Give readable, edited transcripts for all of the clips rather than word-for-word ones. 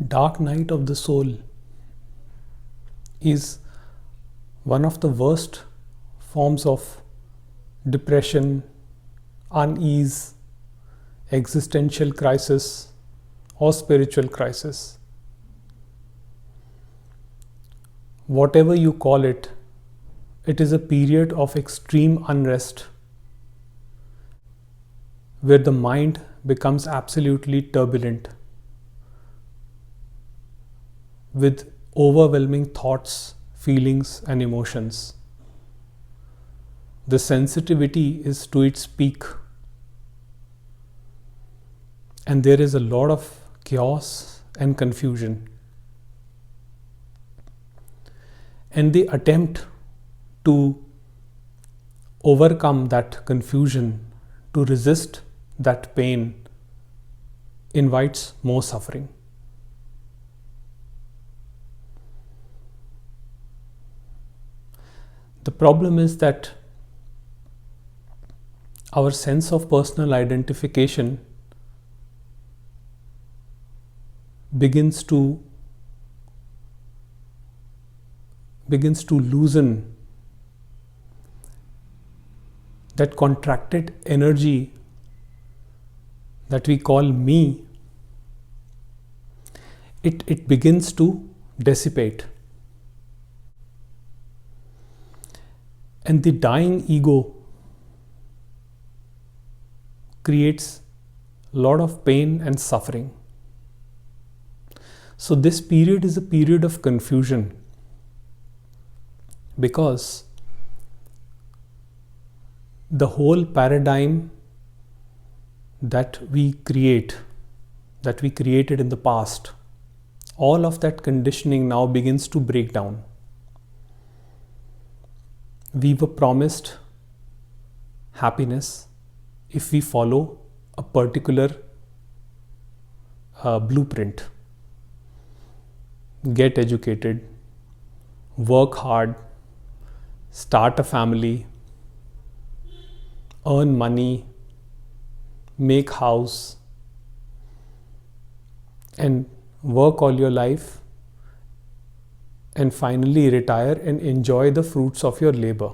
dark night of the soul is one of the worst forms of depression, unease, existential crisis, or spiritual crisis. Whatever you call it, it is a period of extreme unrest where the mind becomes absolutely turbulent with overwhelming thoughts, feelings, and emotions. The sensitivity is to its peak, and there is a lot of chaos and confusion. And the attempt to overcome that confusion, to resist that pain, invites more suffering. The problem is that our sense of personal identification begins to loosen. That contracted energy that we call me, it begins to dissipate. And the dying ego creates a lot of pain and suffering. So this period is a period of confusion, because the whole paradigm that we created in the past, all of that conditioning now begins to break down. We were promised happiness if we follow a particular blueprint. Get educated, work hard, start a family, earn money, make house, and work all your life, and finally retire and enjoy the fruits of your labor.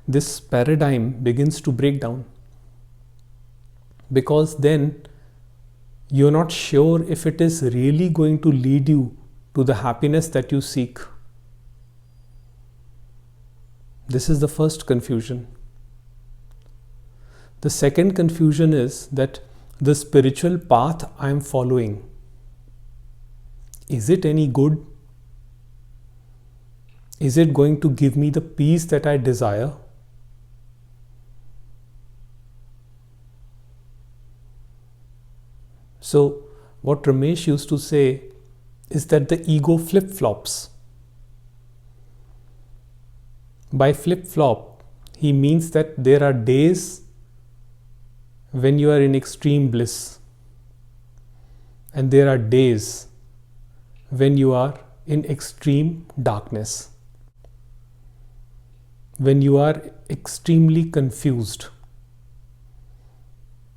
This paradigm begins to break down, because then you're not sure if it is really going to lead you to the happiness that you seek. This is the first confusion. The second confusion is that the spiritual path I am following, is it any good? Is it going to give me the peace that I desire? So, what Ramesh used to say is that the ego flip-flops. By flip-flop, he means that there are days when you are in extreme bliss, and there are days when you are in extreme darkness, when you are extremely confused.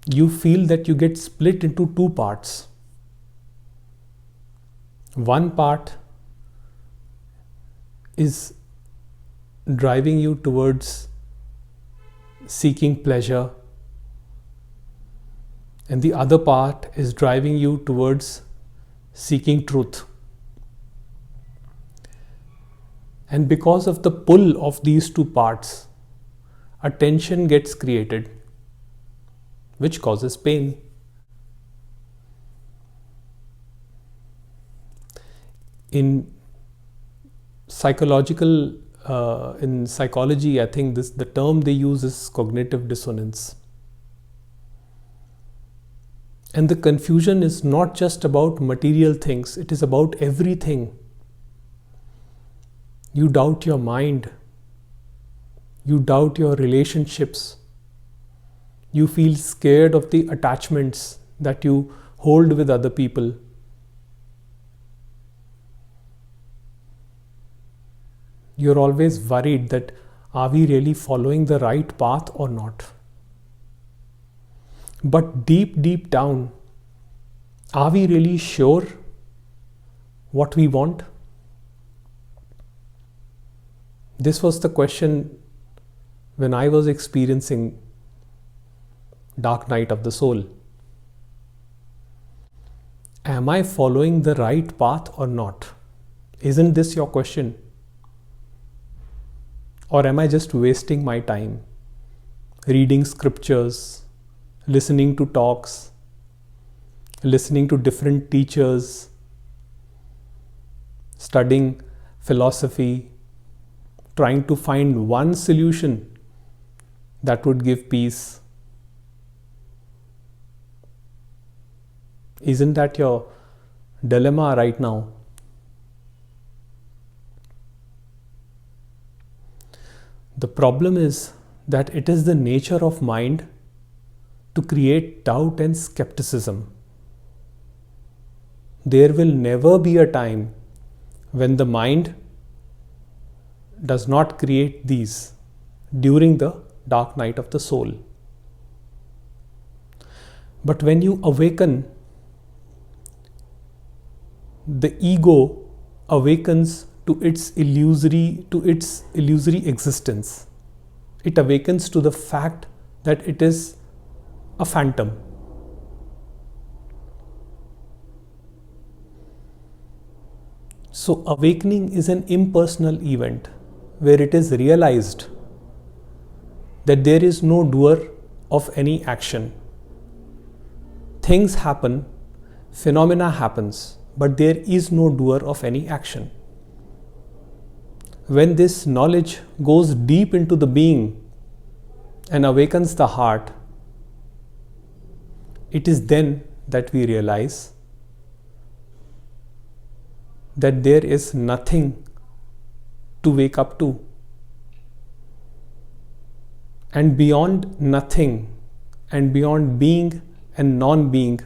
You feel that you get split into two parts. One part is driving you towards seeking pleasure, and the other part is driving you towards seeking truth. And because of the pull of these two parts, a tension gets created, which causes pain. In psychology, I think the term they use is cognitive dissonance. And the confusion is not just about material things, it is about everything. You doubt your mind, you doubt your relationships, you feel scared of the attachments that you hold with other people. You're always worried that, are we really following the right path or not? But deep down, are we really sure what we want? This was the question when I was experiencing dark night of the soul. Am I following the right path or not? Isn't this your question? Or am I just wasting my time reading scriptures, listening to talks, listening to different teachers, studying philosophy, trying to find one solution that would give peace? Isn't that your dilemma right now? The problem is that it is the nature of mind to create doubt and skepticism. There will never be a time when the mind does not create these during the dark night of the soul. But when you awaken, the ego awakens to its illusory existence. It awakens to the fact that it is a phantom. So awakening is an impersonal event where it is realized that there is no doer of any action. Things happen, phenomena happens, but there is no doer of any action. When this knowledge goes deep into the being and awakens the heart, it is then that we realize that there is nothing to wake up to. And beyond nothing, and beyond being and non-being,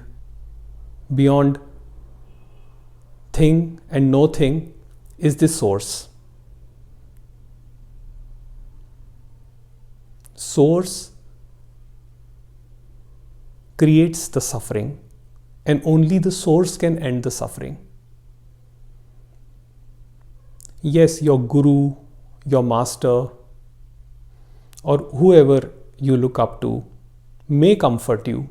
beyond thing and no thing, is the source. Source creates the suffering, and only the source can end the suffering. Yes, your guru, your master, or whoever you look up to may comfort you,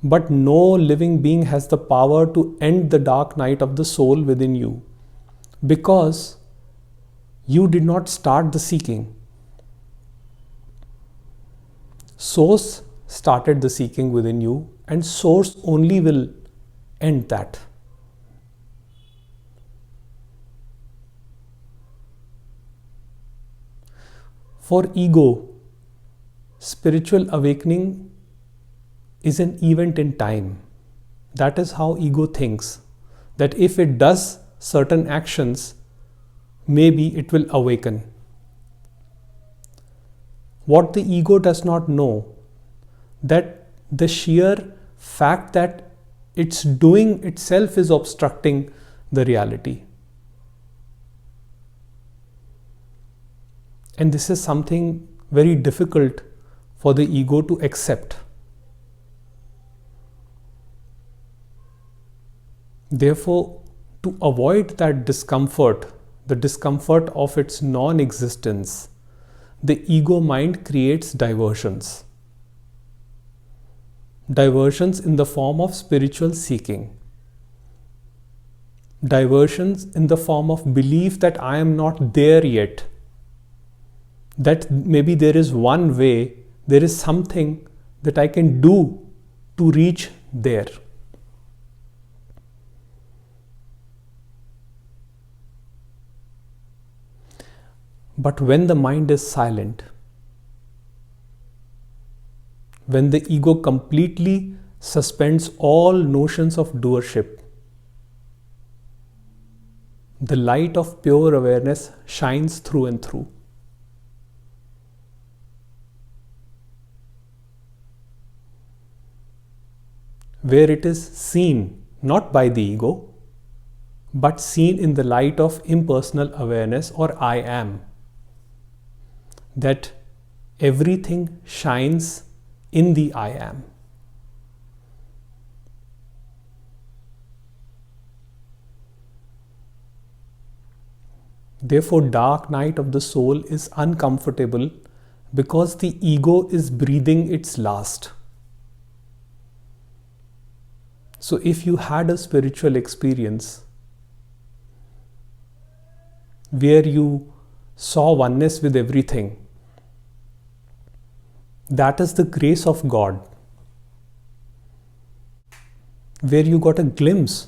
but no living being has the power to end the dark night of the soul within you, because you did not start the seeking. Source started the seeking within you, and source only will end that. For ego, spiritual awakening is an event in time. That is how ego thinks, that if it does certain actions, maybe it will awaken. What the ego does not know, that the sheer fact that it's doing itself is obstructing the reality. And this is something very difficult for the ego to accept. Therefore, to avoid that discomfort, the discomfort of its non-existence, the ego mind creates diversions. Diversions in the form of spiritual seeking. Diversions in the form of belief that I am not there yet. That maybe there is one way, there is something that I can do to reach there. But when the mind is silent, when the ego completely suspends all notions of doership, the light of pure awareness shines through and through. Where it is seen not by the ego, but seen in the light of impersonal awareness, or I am. That everything shines in the I am. Therefore, dark night of the soul is uncomfortable because the ego is breathing its last. So if you had a spiritual experience where you saw oneness with everything, that is the grace of God. Where you got a glimpse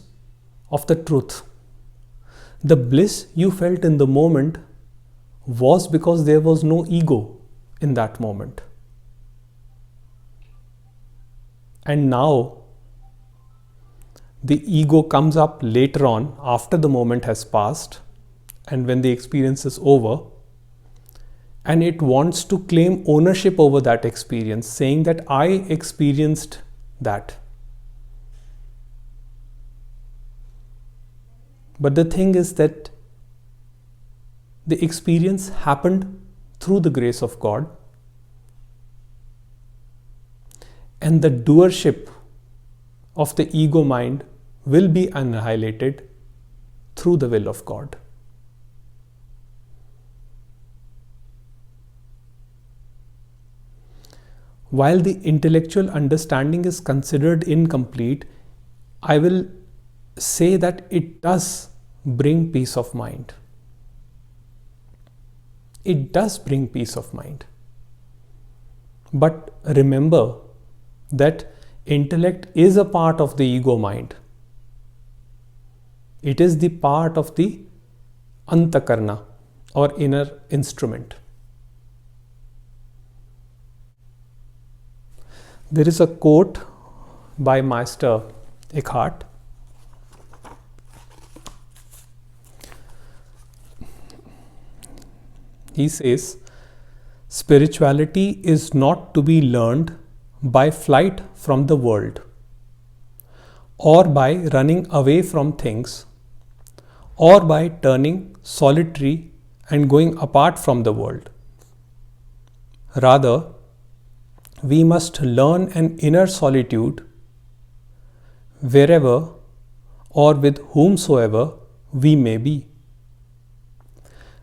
of the truth. The bliss you felt in the moment was because there was no ego in that moment. And now, the ego comes up later on after the moment has passed and when the experience is over, and it wants to claim ownership over that experience, saying that I experienced that. But the thing is that the experience happened through the grace of God, and the doership of the ego mind will be annihilated through the will of God. While the intellectual understanding is considered incomplete, I will say that it does bring peace of mind. It does bring peace of mind. But remember that intellect is a part of the ego mind. It is the part of the antakarna or inner instrument. There is a quote by Master Eckhart. He says, spirituality is not to be learned by flight from the world, or by running away from things, or by turning solitary and going apart from the world. Rather, we must learn an inner solitude wherever or with whomsoever we may be.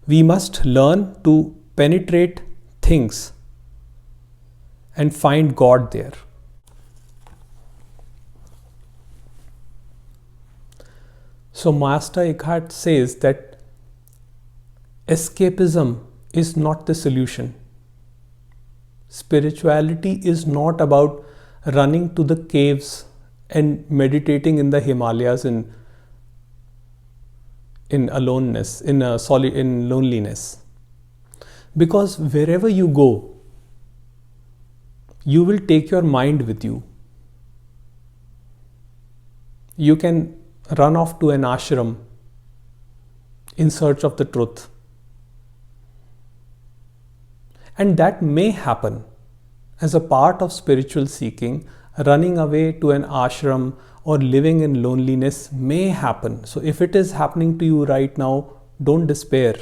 We must learn to penetrate things and find God there. So Master Eckhart says that escapism is not the solution. Spirituality is not about running to the caves and meditating in the Himalayas in aloneness, in loneliness. Because wherever you go, you will take your mind with you. You can run off to an ashram in search of the truth. And that may happen as a part of spiritual seeking. Running away to an ashram or living in loneliness may happen. So if it is happening to you right now, don't despair.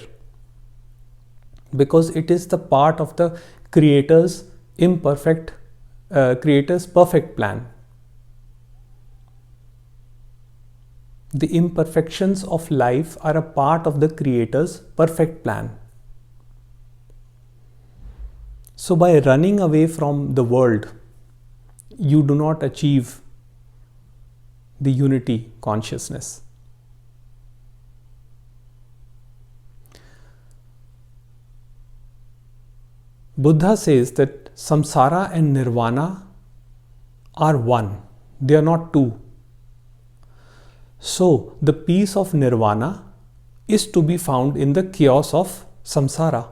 Because it is the part of the Creator's perfect plan. The imperfections of life are a part of the Creator's perfect plan. So by running away from the world, you do not achieve the unity consciousness. Buddha says that samsara and nirvana are one. They are not two. So the peace of nirvana is to be found in the chaos of samsara.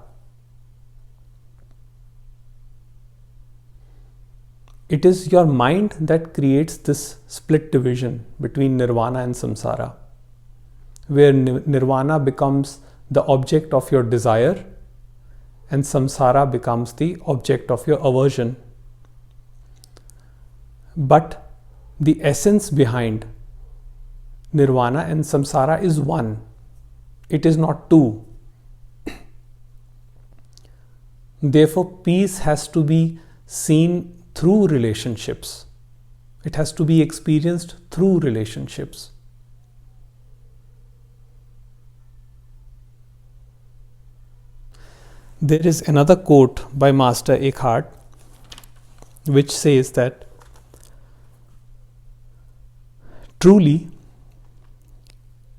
It is your mind that creates this split division between nirvana and samsara, where nirvana becomes the object of your desire and samsara becomes the object of your aversion. But the essence behind nirvana and samsara is one. It is not two. Therefore, peace has to be seen through relationships. It has to be experienced through relationships. There is another quote by Master Eckhart which says that truly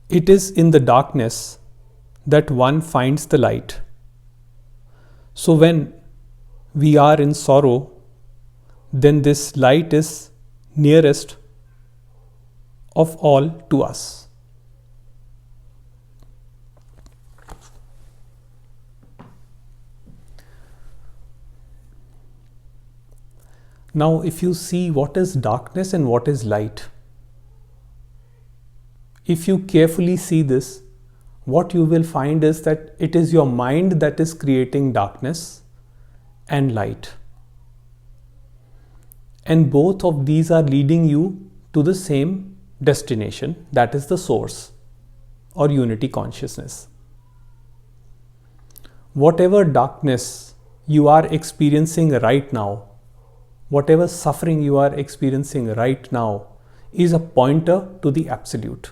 it is in the darkness that one finds the light. So when we are in sorrow, then this light is nearest of all to us. Now, if you see what is darkness and what is light, if you carefully see this, what you will find is that it is your mind that is creating darkness and light. And both of these are leading you to the same destination, that is the source or unity consciousness. Whatever darkness you are experiencing right now, whatever suffering you are experiencing right now, is a pointer to the Absolute.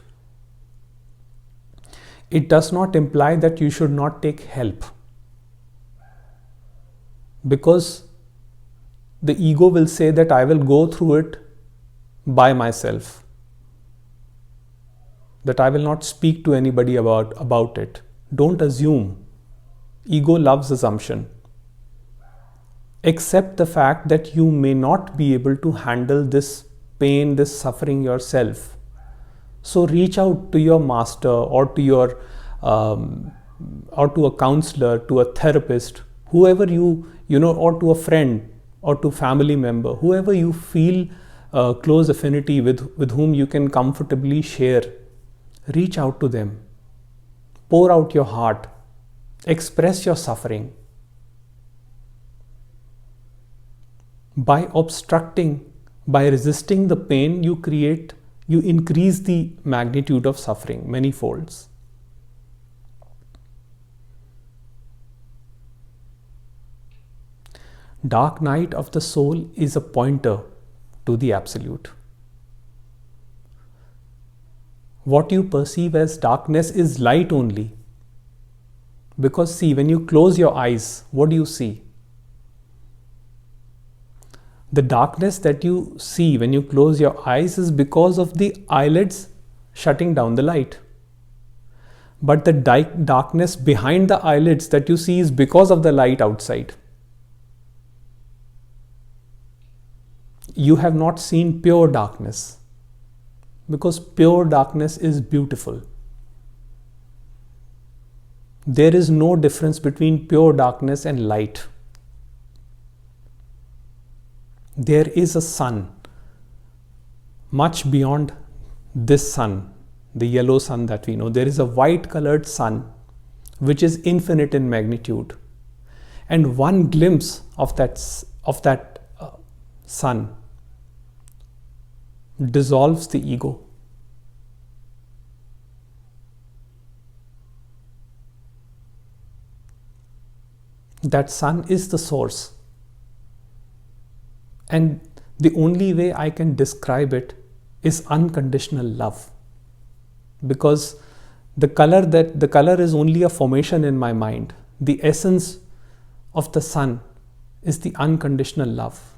It does not imply that you should not take help, because the ego will say that I will go through it by myself, that I will not speak to anybody about it. Don't assume. Ego loves assumption. Accept the fact that you may not be able to handle this pain, this suffering yourself. So reach out to your master or to your or to a counselor, to a therapist, whoever you know, or to a friend or to family member, whoever you feel close affinity with whom you can comfortably share. Reach out to them. Pour out your heart. Express your suffering. By obstructing, by resisting the pain, you increase the magnitude of suffering many folds. Dark night of the soul is a pointer to the Absolute. What you perceive as darkness is light only. Because see, when you close your eyes, what do you see? The darkness that you see when you close your eyes is because of the eyelids shutting down the light. But the darkness behind the eyelids that you see is because of the light outside. You have not seen pure darkness, because pure darkness is beautiful. There is no difference between pure darkness and light. There is a sun much beyond this sun, the yellow sun that we know. There is a white colored sun which is infinite in magnitude, and one glimpse of that sun dissolves the ego. That sun is the source. And the only way I can describe it is unconditional love. Because the color is only a formation in my mind. The essence of the sun is the unconditional love.